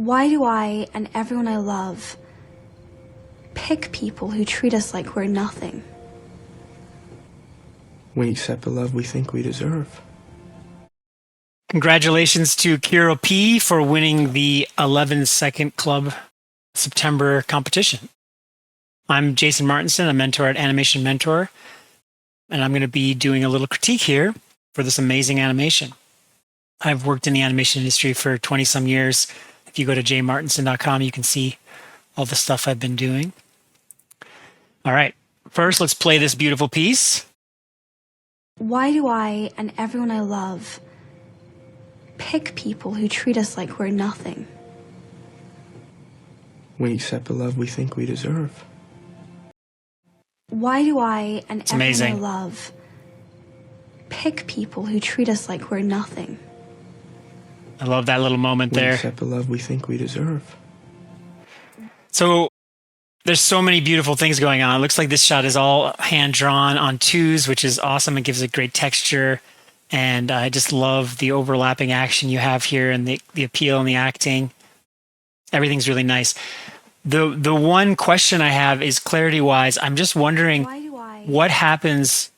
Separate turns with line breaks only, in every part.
Why do I and everyone I love pick people who treat us like we're nothing?
We accept the love we think we deserve.
Congratulations to Kirill P for winning the 11-second Club September competition. I'm Jason Martinsen, a mentor at Animation Mentor, and I'm going to be doing a little critique here for this amazing animation. I've worked in the animation industry for 20-some years. If you go to jmartinsen.com, you can see all the stuff I've been doing. All right, first let's play this beautiful piece.
Why do I and everyone I love pick people who treat us like we're nothing?
We accept the love we think we deserve.
Why do I and everyone
amazing.
I love pick people who treat us like we're nothing?
I love that little moment
We
there.
accept the love we think we deserve.
So there's so many beautiful things going on. It looks like this shot is all hand-drawn on twos, which is awesome. It gives it great texture. And I just love the overlapping action you have here and the appeal and the acting. Everything's really nice. The one question I have is clarity-wise. I'm just wondering what happens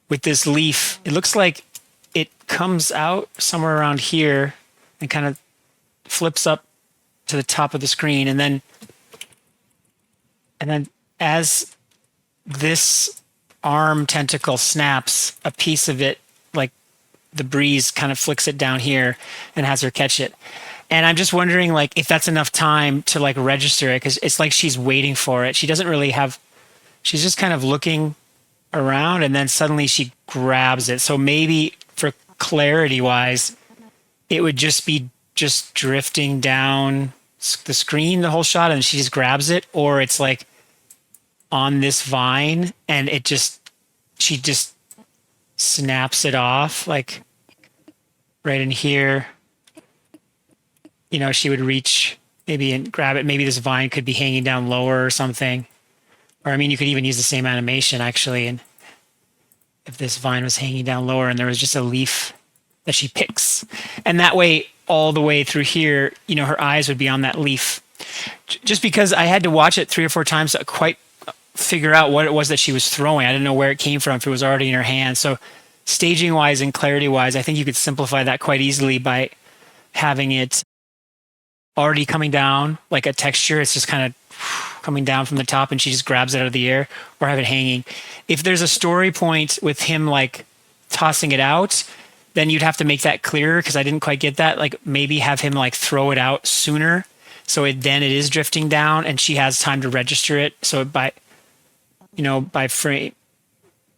with this leaf. It looks like it comes out somewhere around here and kind of flips up to the top of the screen. And then as this arm tentacle snaps, a piece of it, like the breeze, kind of flicks it down here and has her catch it. And I'm just wondering, like, if that's enough time to like register it, because it's like she's waiting for it. She doesn't really have, she's just kind of looking around and then suddenly she grabs it. So maybe for clarity wise, it would just be just drifting down the screen the whole shot and she just grabs it, or it's like on this vine and she just snaps it off, like right in here. You know, she would reach maybe and grab it. Maybe this vine could be hanging down lower or something. Or, I mean, you could even use the same animation, actually. And if this vine was hanging down lower and there was just a leaf that she picks. And that way, all the way through here, you know, her eyes would be on that leaf. Just because I had to watch it 3 or 4 times to quite figure out what it was that she was throwing. I didn't know where it came from, if it was already in her hand. So staging-wise and clarity-wise, I think you could simplify that quite easily by having it already coming down like a texture. It's just kind of coming down from the top and she just grabs it out of the air, or have it hanging. If there's a story point with him like tossing it out, then you'd have to make that clearer, because I didn't quite get that. Like maybe have him like throw it out sooner, so then it is drifting down and she has time to register it. So by frame,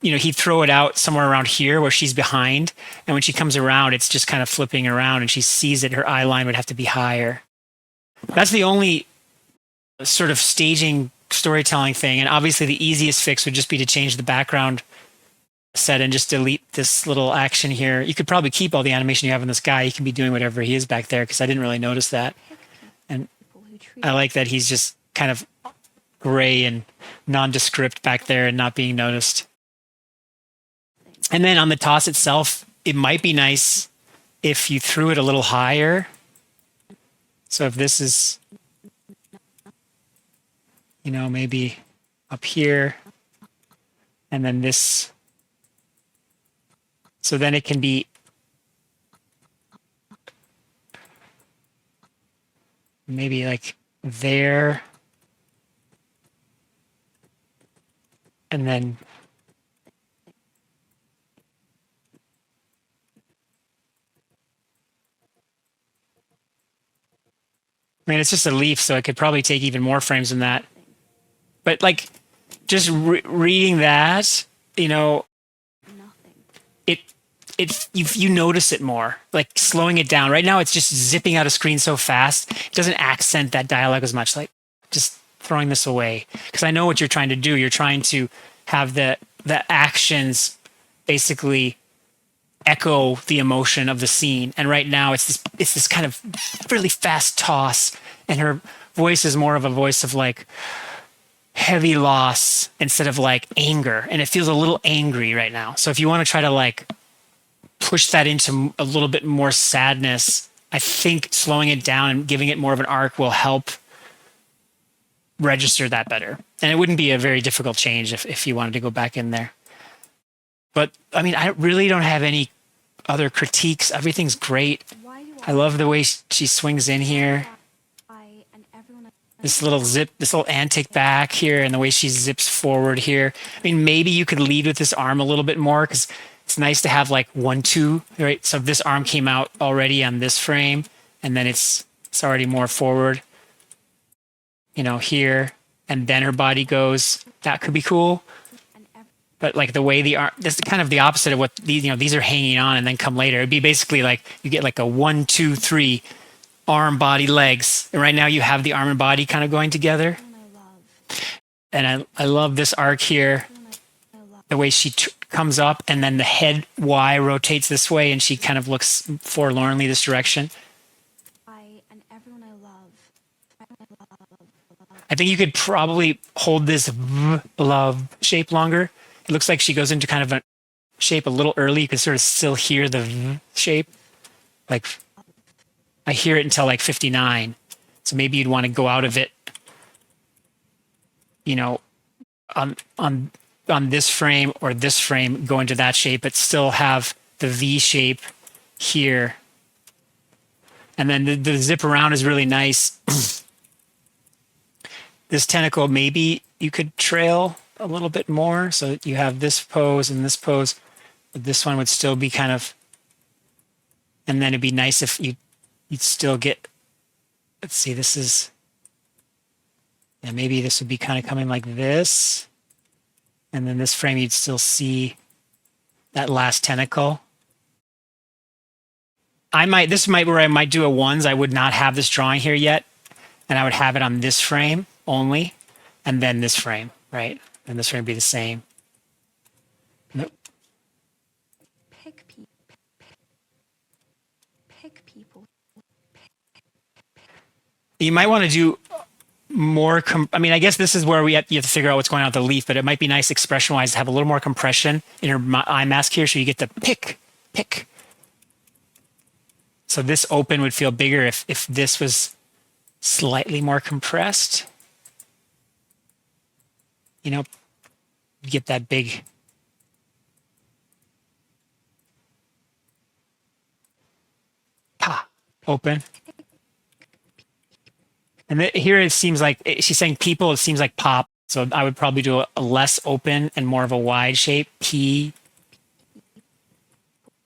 you know, he'd throw it out somewhere around here where she's behind, and when she comes around, it's just kind of flipping around and she sees it. Her eye line would have to be higher. That's the only sort of staging storytelling thing. And obviously the easiest fix would just be to change the background set and just delete this little action here. You could probably keep all the animation you have in this guy. He can be doing whatever he is back there, because I didn't really notice that. And I like that he's just kind of gray and nondescript back there and not being noticed. And then on the toss itself, it might be nice if you threw it a little higher. So if this is, you know, maybe up here, and then this, so then it can be maybe like there, and then I mean, it's just a leaf, so it could probably take even more frames than that. But like, just reading that, you know, you notice it more, like slowing it down. Right now, it's just zipping out of screen so fast. It doesn't accent that dialogue as much. Like just throwing this away, because I know what you're trying to do. You're trying to have the actions basically echo the emotion of the scene. And right now it's this kind of really fast toss, and her voice is more of a voice of like heavy loss instead of like anger. And it feels a little angry right now. So if you want to try to like push that into a little bit more sadness, I think slowing it down and giving it more of an arc will help register that better. And it wouldn't be a very difficult change if you wanted to go back in there. But I mean, I really don't have any other critiques. Everything's great. I love the way she swings in here. This little zip, this little antic back here, and the way she zips forward here. I mean, maybe you could lead with this arm a little bit more, because it's nice to have like 1, 2, right? So this arm came out already on this frame, and then it's already more forward, you know, here, and then her body goes. That could be cool. But like the way the arm, this is kind of the opposite of what these, you know, these are hanging on and then come later. It'd be basically like you get like a 1, 2, 3 arm, body, legs. And right now you have the arm and body kind of going together. And I love this arc here. The way she comes up and then the head Y rotates this way and she kind of looks forlornly this direction. I think you could probably hold this love shape longer. It looks like she goes into kind of a shape a little early. You can sort of still hear the shape. Like, I hear it until like 59. So maybe you'd want to go out of it, you know, on this frame or this frame, go into that shape, but still have the V shape here. And then the zip around is really nice. This tentacle, maybe you could trail a little bit more. So you have this pose and this pose, but this one would still be kind of, and then it'd be nice if you'd still get, let's see, this is, yeah, maybe this would be kind of coming like this. And then this frame, you'd still see that last tentacle. This might where I might do a ones. I would not have this drawing here yet. And I would have it on this frame only. And then this frame, right? And this frame would be the same. Nope.
Pick people.
You might want to do more, I mean, I guess this is where you have to figure out what's going on with the leaf, but it might be nice expression-wise to have a little more compression in her eye mask here so you get to pick. So this open would feel bigger if this was slightly more compressed. You know, you get that big. Open. And here it seems like she's saying people, it seems like pop. So I would probably do a less open and more of a wide shape, P.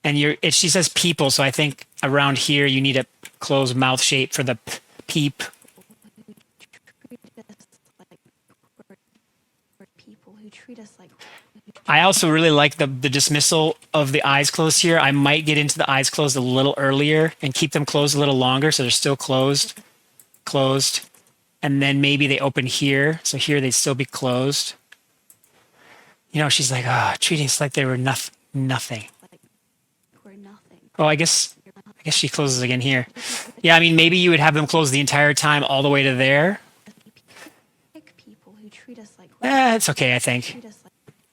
And she says people, so I think around here you need a closed mouth shape for the peep. I also really like the dismissal of the eyes closed here. I might get into the eyes closed a little earlier and keep them closed a little longer so they're still closed, and then maybe they open here. So here they'd still be closed. You know, she's like, treating us like they were nothing. Oh, I guess she closes again here. Yeah, I mean, maybe you would have them close the entire time all the way to there. It's okay, I think.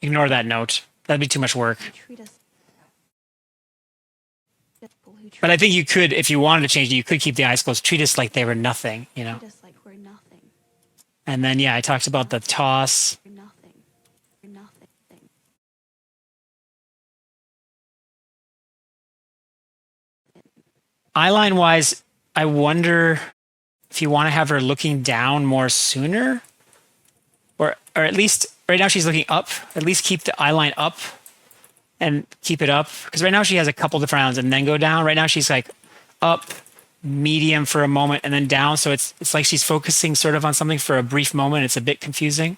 Ignore that note. That'd be too much work. But I think you could, if you wanted to change it, you could keep the eyes closed. Treat us like they were nothing, you know. And then, yeah, I talked about the toss. Eyeline wise, I wonder if you want to have her looking down more sooner, or at least right now she's looking up. At least keep the eyeline up and keep it up, because right now she has a couple different rounds and then go down. Right now she's like up, medium for a moment, and then down. So it's like she's focusing sort of on something for a brief moment. It's a bit confusing.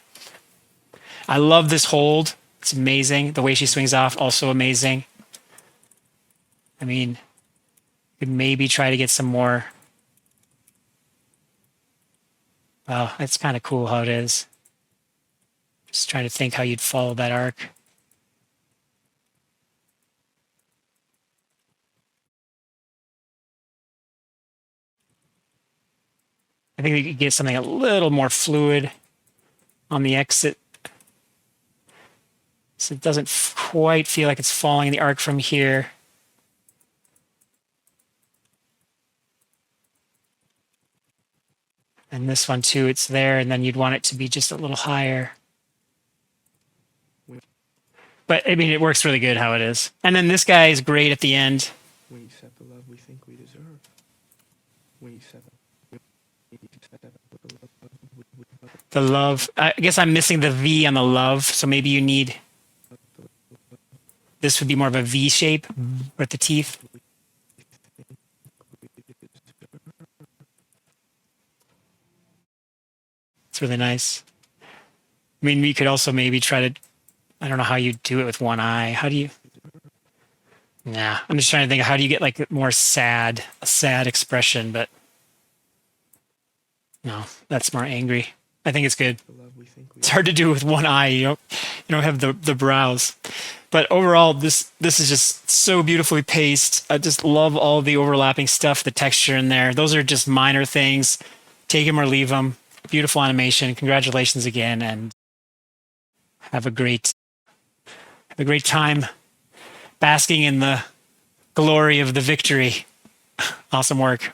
I love this hold. It's amazing. The way she swings off, also amazing. I mean, could maybe try to get some more. Wow, that's kind of cool how it is. Just trying to think how you'd follow that arc. I think we could get something a little more fluid on the exit. So it doesn't quite feel like it's following the arc from here. And this one too, it's there, and then you'd want it to be just a little higher. But I mean, it works really good how it is. And then this guy is great at the end.
We accept the love we think we deserve. We accept
The love. I guess I'm missing the V on the love, so maybe you need. This would be more of a V shape with the teeth. It's really nice. I mean, we could also maybe try to. I don't know how you do it with one eye. How do you? Nah, I'm just trying to think of how do you get like a sad expression, but no, that's more angry. I think it's good.
the love we think we
It's hard to do with one eye. You don't have the brows. But overall, this is just so beautifully paced. I just love all the overlapping stuff, the texture in there. Those are just minor things. Take them or leave them. Beautiful animation. Congratulations again, and have a great time basking in the glory of the victory. Awesome work.